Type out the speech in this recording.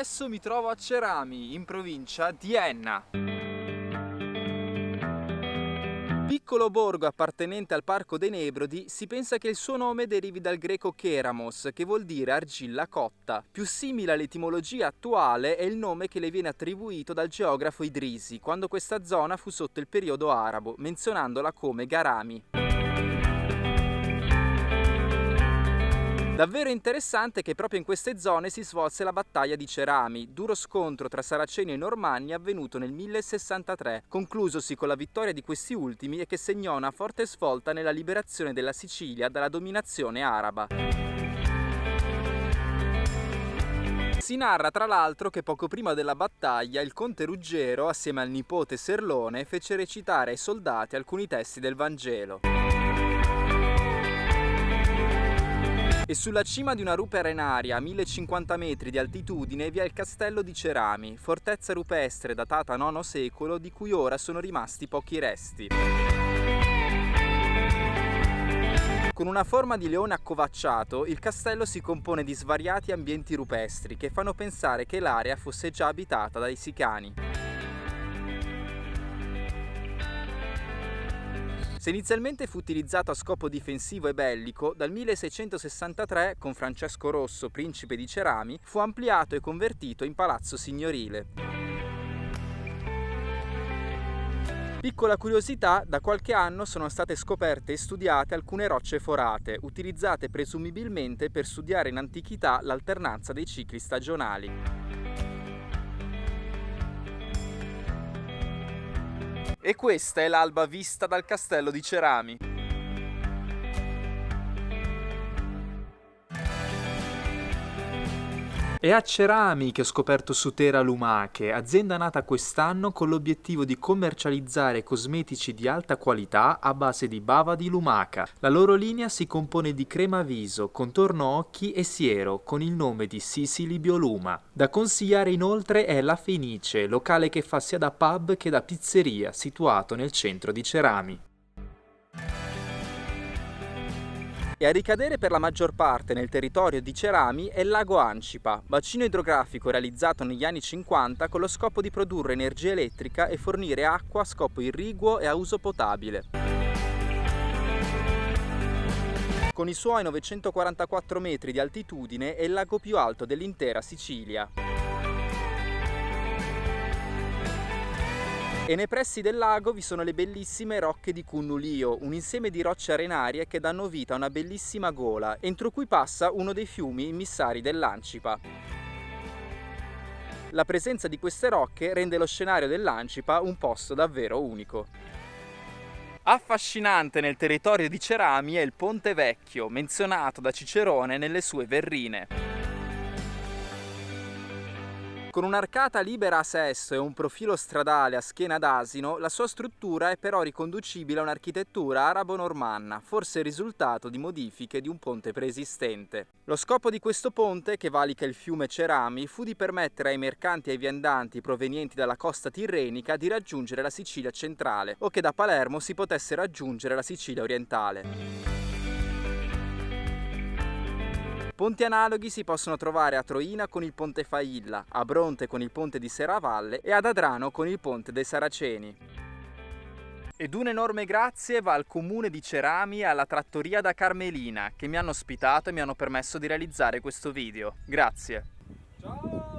adesso mi trovo a Cerami, in provincia di Enna. Piccolo borgo appartenente al Parco dei Nebrodi, si pensa che il suo nome derivi dal greco keramos, che vuol dire argilla cotta. Più simile all'etimologia attuale è il nome che le viene attribuito dal geografo Idrisi, quando questa zona fu sotto il periodo arabo, menzionandola come Garami. Davvero interessante che proprio in queste zone si svolse la battaglia di Cerami, duro scontro tra Saraceni e Normanni avvenuto nel 1063, conclusosi con la vittoria di questi ultimi e che segnò una forte svolta nella liberazione della Sicilia dalla dominazione araba. Si narra tra l'altro che poco prima della battaglia il conte Ruggero, assieme al nipote Serlone, fece recitare ai soldati alcuni testi del Vangelo. E sulla cima di una rupe arenaria a 1050 metri di altitudine vi è il castello di Cerami, fortezza rupestre datata IX secolo di cui ora sono rimasti pochi resti. Con una forma di leone accovacciato, il castello si compone di svariati ambienti rupestri che fanno pensare che l'area fosse già abitata dai Sicani. Se inizialmente fu utilizzato a scopo difensivo e bellico, dal 1663, con Francesco Rosso, principe di Cerami, fu ampliato e convertito in palazzo signorile. Piccola curiosità, da qualche anno sono state scoperte e studiate alcune rocce forate, utilizzate presumibilmente per studiare in antichità l'alternanza dei cicli stagionali. E questa è l'alba vista dal castello di Cerami. È a Cerami che ho scoperto Sutera Lumache, azienda nata quest'anno con l'obiettivo di commercializzare cosmetici di alta qualità a base di bava di lumaca. La loro linea si compone di crema viso, contorno occhi e siero, con il nome di Sicily Bioluma. Da consigliare inoltre è La Fenice, locale che fa sia da pub che da pizzeria, situato nel centro di Cerami. E a ricadere per la maggior parte nel territorio di Cerami è il lago Ancipa, bacino idrografico realizzato negli anni 50 con lo scopo di produrre energia elettrica e fornire acqua a scopo irriguo e a uso potabile. Con i suoi 944 metri di altitudine è il lago più alto dell'intera Sicilia. E nei pressi del lago vi sono le bellissime rocche di Cunnulio, un insieme di rocce arenarie che danno vita a una bellissima gola, entro cui passa uno dei fiumi immissari dell'Ancipa. La presenza di queste rocche rende lo scenario dell'Ancipa un posto davvero unico. Affascinante nel territorio di Cerami è il Ponte Vecchio, menzionato da Cicerone nelle sue Verrine. Con un'arcata libera a sesto e un profilo stradale a schiena d'asino, la sua struttura è però riconducibile a un'architettura arabo-normanna, forse il risultato di modifiche di un ponte preesistente. Lo scopo di questo ponte, che valica il fiume Cerami, fu di permettere ai mercanti e ai viandanti provenienti dalla costa tirrenica di raggiungere la Sicilia centrale, o che da Palermo si potesse raggiungere la Sicilia orientale. Ponti analoghi si possono trovare a Troina con il ponte Failla, a Bronte con il ponte di Serravalle e ad Adrano con il ponte dei Saraceni. Ed un enorme grazie va al comune di Cerami e alla trattoria da Carmelina che mi hanno ospitato e mi hanno permesso di realizzare questo video. Grazie! Ciao!